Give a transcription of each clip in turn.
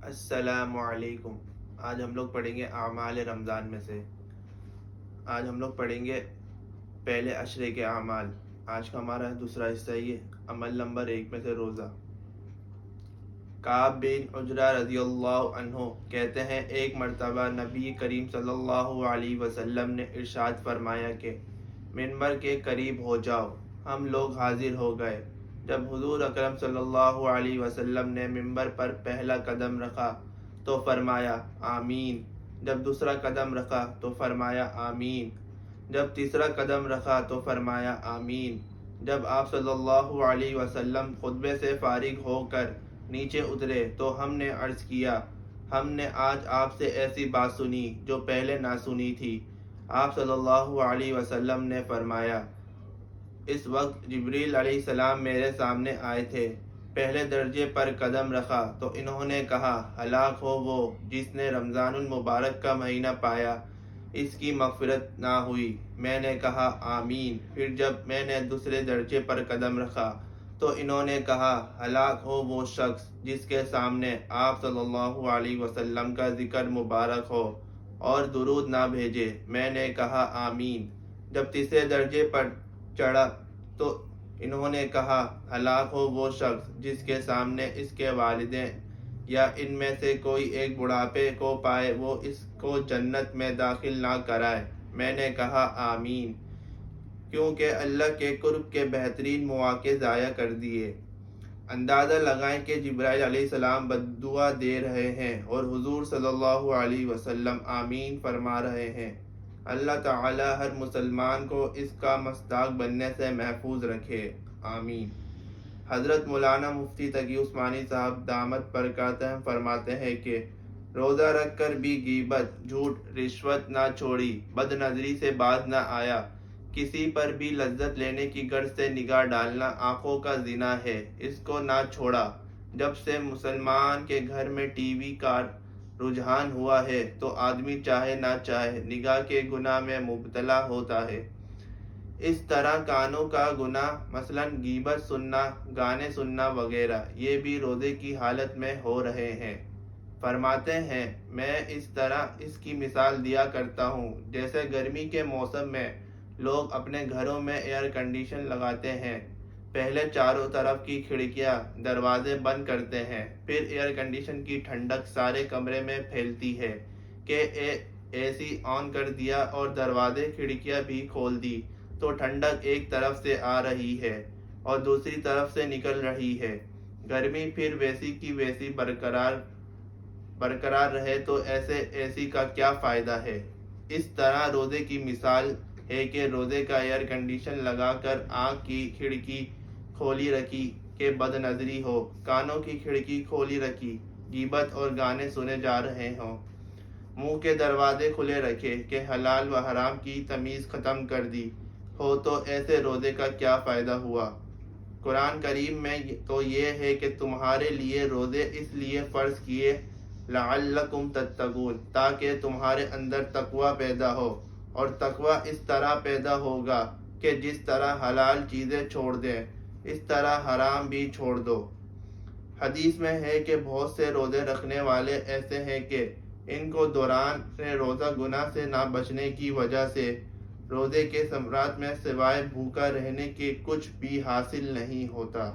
السلام علیکم۔ آج ہم لوگ پڑھیں گے اعمال رمضان میں سے۔ آج ہم لوگ پڑھیں گے پہلے عشرے کے اعمال۔ آج کا ہمارا دوسرا حصہ یہ عمل نمبر 1 میں سے روزہ۔ کعب بن عجرہ رضی اللہ عنہ کہتے ہیں، ایک مرتبہ نبی کریم صلی اللہ علیہ وسلم نے ارشاد فرمایا کہ منبر کے قریب ہو جاؤ۔ ہم لوگ حاضر ہو گئے۔ جب حضور اکرم صلی اللہ علیہ وسلم نے منبر پر پہلا قدم رکھا تو فرمایا آمین۔ جب دوسرا قدم رکھا تو فرمایا آمین۔ جب تیسرا قدم رکھا تو فرمایا آمین۔ جب آپ صلی اللہ علیہ وسلم خطبے سے فارغ ہو کر نیچے اترے تو ہم نے عرض کیا، ہم نے آج آپ سے ایسی بات سنی جو پہلے نہ سنی تھی۔ آپ صلی اللہ علیہ وسلم نے فرمایا، اس وقت جبریل علیہ السلام میرے سامنے آئے تھے۔ پہلے درجے پر قدم رکھا تو انہوں نے کہا، ہلاک ہو وہ جس نے رمضان المبارک کا مہینہ پایا، اس کی مغفرت نہ ہوئی۔ میں نے کہا آمین۔ پھر جب میں نے دوسرے درجے پر قدم رکھا تو انہوں نے کہا، ہلاک ہو وہ شخص جس کے سامنے آپ صلی اللہ علیہ وسلم کا ذکر مبارک ہو اور درود نہ بھیجے۔ میں نے کہا آمین۔ جب تیسرے درجے پر چڑھا تو انہوں نے کہا، ہلاک ہو وہ شخص جس کے سامنے اس کے والدین یا ان میں سے کوئی ایک بڑھاپے کو پائے وہ اس کو جنت میں داخل نہ کرائے۔ میں نے کہا آمین، کیونکہ اللہ کے قرب کے بہترین مواقع ضائع کر دیے۔ اندازہ لگائیں کہ جبرائیل علیہ السلام بددعا دے رہے ہیں اور حضور صلی اللہ علیہ وسلم آمین فرما رہے ہیں۔ اللہ تعالی ہر مسلمان کو اس کا مصداق بننے سے محفوظ رکھے، آمین۔ حضرت مولانا مفتی تقی عثمانی صاحب دامت برکاتہم فرماتے ہیں کہ روزہ رکھ کر بھی غیبت، جھوٹ، رشوت نہ چھوڑی، بد نظری سے باز نہ آیا، کسی پر بھی لذت لینے کی غرض سے نگاہ ڈالنا آنکھوں کا زنا ہے، اس کو نہ چھوڑا۔ جب سے مسلمان کے گھر میں ٹی وی کا رجحان ہوا ہے تو آدمی چاہے نہ چاہے نگاہ کے گناہ میں مبتلا ہوتا ہے۔ اس طرح کانوں کا گناہ، مثلا غیبت سننا، گانے سننا وغیرہ، یہ بھی روزے کی حالت میں ہو رہے ہیں۔ فرماتے ہیں، میں اس طرح اس کی مثال دیا کرتا ہوں جیسے گرمی کے موسم میں لوگ اپنے گھروں میں ایئر کنڈیشن لگاتے ہیں۔ پہلے چاروں طرف کی کھڑکیاں، دروازے بند کرتے ہیں، پھر ایئر کنڈیشن کی ٹھنڈک سارے کمرے میں پھیلتی ہے کہ اے سی آن کر دیا اور دروازے کھڑکیاں بھی کھول دی تو ٹھنڈک ایک طرف سے آ رہی ہے اور دوسری طرف سے نکل رہی ہے۔ گرمی پھر ویسی کی ویسی برقرار رہے تو ایسے اے سی کا کیا فائدہ ہے؟ اس طرح روزے کی مثال ہے کہ روزے کا ایئر کنڈیشن لگا کر آنکھ کی کھڑکی کھولی رکھی کہ بد نظری ہو، کانوں کی کھڑکی کھولی رکھی غیبت اور گانے سنے جا رہے ہوں، منہ کے دروازے کھلے رکھے کہ حلال و حرام کی تمیز ختم کر دی ہو، تو ایسے روزے کا کیا فائدہ ہوا؟ قرآن کریم میں تو یہ ہے کہ تمہارے لیے روزے اس لیے فرض کیے لعلکم تتقون، تاکہ تمہارے اندر تقوی پیدا ہو، اور تقوی اس طرح پیدا ہوگا کہ جس طرح حلال چیزیں چھوڑ دیں اس طرح حرام بھی چھوڑ دو۔ حدیث میں ہے کہ بہت سے روزے رکھنے والے ایسے ہیں کہ ان کو دوران روزہ گناہ سے نہ بچنے کی وجہ سے روزے کے ثمرات میں سوائے بھوکا رہنے کے کچھ بھی حاصل نہیں ہوتا۔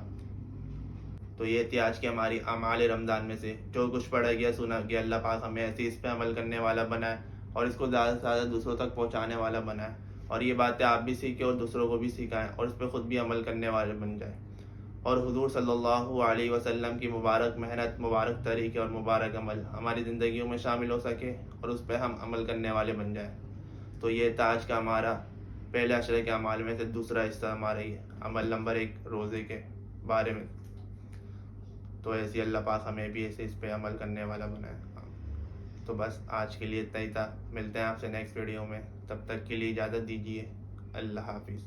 تو یہ تھی آج کی ہماری اعمال رمضان میں سے۔ جو کچھ پڑھا گیا سنا گیا، اللہ پاک ہمیں ایسے اس پہ عمل کرنے والا بنائے اور اس کو زیادہ سے زیادہ دوسروں تک پہنچانے والا بنائے، اور یہ باتیں آپ بھی سیکھیں اور دوسروں کو بھی سکھائیں اور اس پہ خود بھی عمل کرنے والے بن جائیں، اور حضور صلی اللہ علیہ وسلم کی مبارک محنت، مبارک طریقے اور مبارک عمل ہماری زندگیوں میں شامل ہو سکے اور اس پہ ہم عمل کرنے والے بن جائیں۔ تو یہ تھا آج کا ہمارا پہلے عشرے کے اعمال میں سے دوسرا حصہ ہمارا یہ عمل نمبر 1 روزے کے بارے میں۔ تو ایسے اللہ پاک ہمیں بھی ایسے اس پہ عمل کرنے والا بنائے۔ تو بس آج کے لیے اتنا ہی تھا، ملتے ہیں آپ سے نیکسٹ ویڈیو میں، تب تک کے لیے اجازت دیجیے، اللہ حافظ۔